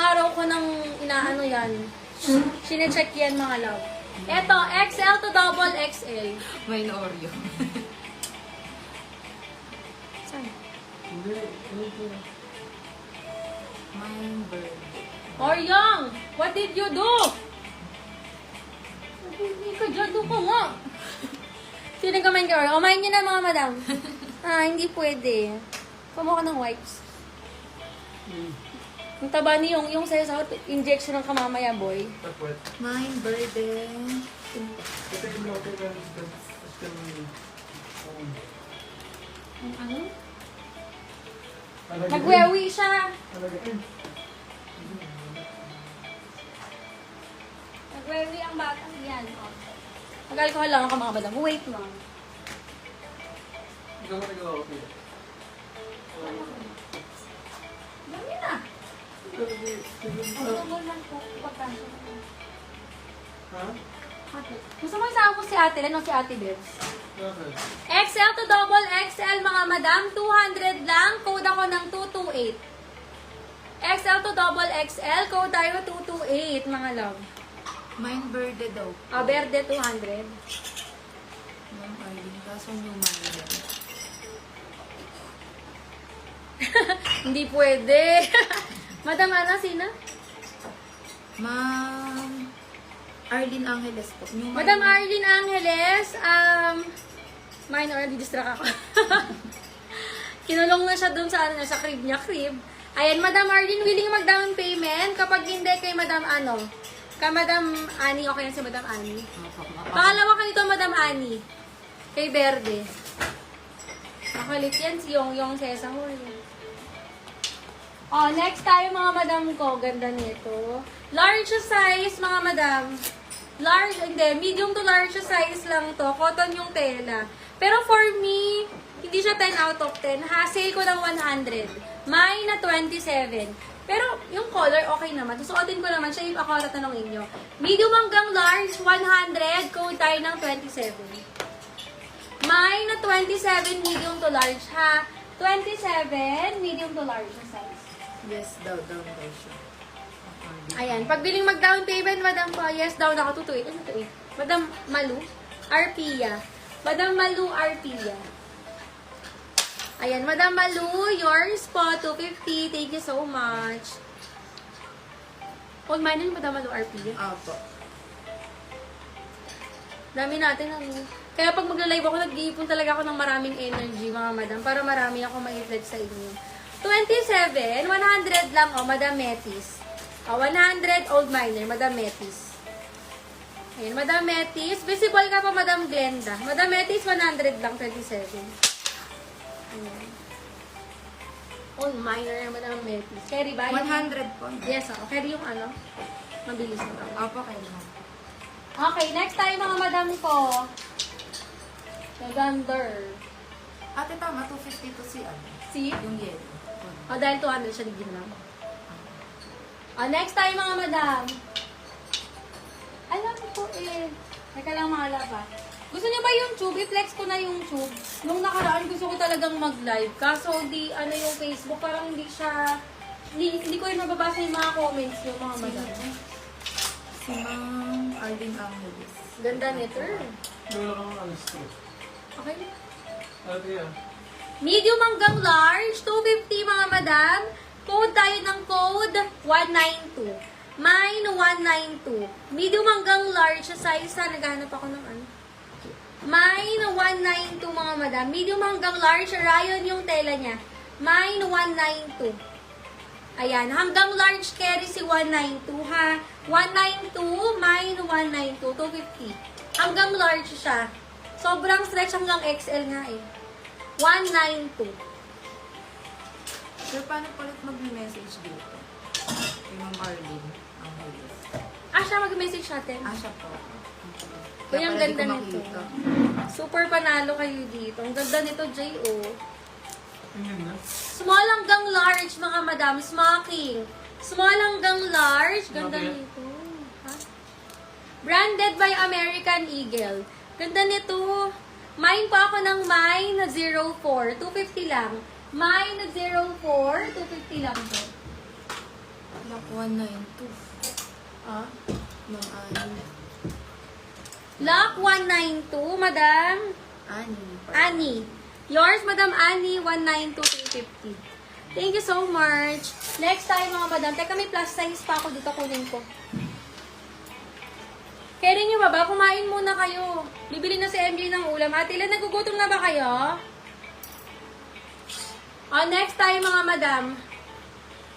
araw ko nang inaano yan. Sinecheck yan mga love. Eto, XL to double XL. May Oreo. Saan? Mine bird. Oryong, what did you do? Hindi ka dyan, doon ka nga. Sino ka man ka, Oryong? O, main nyo na mga madam. Hindi pwede. Kumuha ka ng wipes. Ang taba niyo, yung sa'yo sa injection ng kamamaya, boy. Mine bird eh. Ang ano? Nagwewi siya. Nagwewi ang batang yan. Mag-alcohol lang ako mga madam. Wait, ma'am. Dami na. Ang lang po. Pagkasya. Gusto mo isama mo si ate Len o si ate Bebs? XL to double XL mga madam. 200 lang. Code ako ng 228. XL to double XL. Code tayo 228 mga love. Mine bird daw. Verde 200. Ma'am Arlene, kaso yung mine yan. Hindi pwede. Madam Ana, sino? Ma'am Arlene Angeles po. Yung Madam Arlene Angeles, minor, di-distract ako. Kinulong na siya dun sa, sa crib niya, crib. Ayan, Madam Arlene, willing mag-down payment. Kapag hindi kay Madam Madam Ani, okay yan si Madam Ani. Pangalawa ka nito, Madam Ani. Kay Verde. Makalit yan si Yong Sesa mo. Oh, next tayo mga madam ko. Ganda nito. Large size, mga madam. Large, hindi. Medium to large size lang to. Cotton yung tela. Pero for me, hindi siya 10 out of 10. Ha, sale ko ng 100. May na 27. Pero yung color, okay naman. Susuotin ko naman siya yung ako na tanongin nyo. Medium hanggang large, 100. Code tayo ng 27. May na 27 medium to large, ha? 27 medium to large na size. Yes, down siya. Ayan. Pag biling mag-down payment, Madam po, yes, down ako. 228. Ano to eh? Madam Malu? Arpia. Madam Malu Arpia. Ayan, Madam Malu, yours po, 250. Thank you so much. Huwag mainin, Madam Malu Arpia. Apo. Dami natin ang... Kaya pag magla-live ako, nag-iipon talaga ako ng maraming energy, mga madam, para marami ako ma-reflect sa inyo. 27, 100 lang, oh, Madam Metis. Oh, 100 old miner, Madam Metis. Ayan, Madam Metis. Visible ka pa, Madam Glenda. Madam Metis, 100 lang, 27. Ayan. Old miner, Madam Metis. Carry ba? 100 po. Yes, oh. Carry yung ano. Mabilis na to. Apo, kailangan. Okay, next tayo mga madam ko. Gagander. Ate, tama, 250 to si ano? Si? Yung yellow. O, dahil 200 siya ligin lang. O, next tayo mga madam. Alam ko eh. Teka lang mga lapa. Gusto niyo ba yung tube? I-flex ko na yung tube. Nung nakaraan, gusto ko talagang mag-live. Kaso, di, ano yung Facebook, parang hindi siya, hindi ko rin mababasa yung mga comments yung mga madam. Si Ma'am Arlene Angeles. Ganda nito. Okay. Medium hanggang large, 250 mga madam. Code tayo ng code 192. Mine 192. Medium hanggang large sa size. Naghahanap ako ng ano. Mine 192 mga madam. Medium hanggang large. Rayon yung tela niya. Mine 192. Ayan. Hanggang large carry si 192 ha. 192, mine 192. 250. Hanggang large siya. Sobrang stretch hanggang XL nga eh. 192. Sir, paano palit mag-message dito? Kay Ma'am Arlene Angeles. Siya mag-message natin. Siya po. Uy, ang Kaya pala di ganda ko nito. makita. Super panalo kayo dito. Ang ganda nito, J.O. Small hanggang large, mga madam. Smoking. Small hanggang large. Ganda nito. Ha? Branded by American Eagle. Ganda nito. Mine pa ako ng Mine 04. 250 lang. Mine 04. 250 lang po. Lock 192. Ah. Ma'am Ani. Lock 192, Madam Annie. Yours, Madam Annie, 192,350. Thank you so much. Next time, mga madam. Teka, may plus size pa ako dito. Kunin ko. Kaya rin yung baba, kumain muna kayo. Bibili na si MJ ng ulam. Ate Ilan, nagugutom na ba kayo? Next time, mga madam.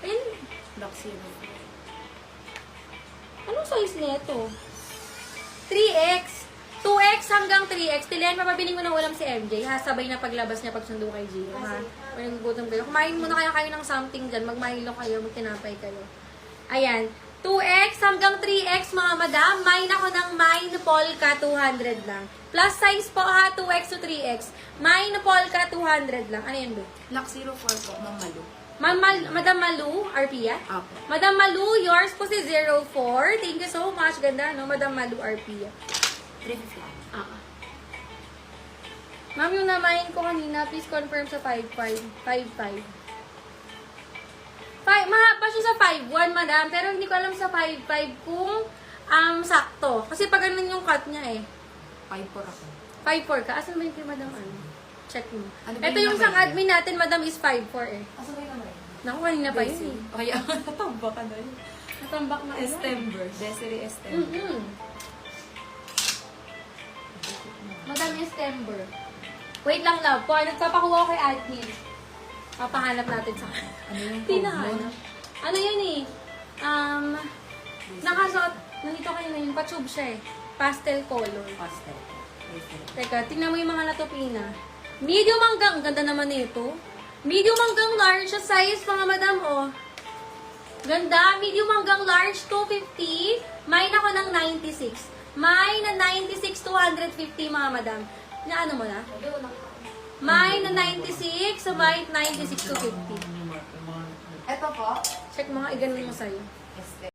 Ayun. Lock 0. Anong size nito? 3X. 2X hanggang 3X. Tilen, mapabiling mo ng ulam si MJ. Ha? Sabay na paglabas niya pagsundo kay Gio. Ha? Kung nagugutom kayo. Kumain muna kayo ng something dyan. Magmahilo kayo. Magtinapay kayo. Ayan. 2X hanggang 3X mga madam. Mine ako ng Mine Polka 200 lang. Plus size po ha. 2X to 3X. Mine Polka 200 lang. Ano yan, Be? Lock 04 po, Ma'am Malu. Madam Malu, Arpia? Apo. Madam Malu, yours po si 04. Thank you so much. Ganda, no? Madam Malu, Arpia. 350. Ma'am, yung namayin ko kanina, please confirm sa 5.5. 5.5. Mahaba siya sa 5.1, madam. Pero hindi ko alam sa 5.5 kung sakto. Kasi pag ganun yung cut niya eh. 5-4 ako. 5.4 ka. Asan ba yung kay madam? Check mo. Ano ba Ito yung yung isang number? admin natin, madam, is 5.4 eh. Asa ba yung naman? Naku, kanina pa yun eh. Kaya, natamba ka na yun. Natambak na Estember. Desiree Estember. Madam Estember. Wait lang, love. Nagpapakuha ko kay admin. Papahanap natin sa Ano yung Pinahanap. Ano yun eh? Nakasuot. Nandito kayo na yun. Pa-tube siya eh. Pastel color. Pastel. Teka, tingnan mo yung mga natupina. Medium hanggang, ganda naman nito. Medium hanggang large sa size, mga madam, oh. Ganda, medium hanggang large, 250. Mine ako ng 96. Mine na 96, 250, mga madam. Na ano mo na? Mine na 96, so mine 96 to 50. Ito po. Check mo nga, iganon mo sa'yo. Este.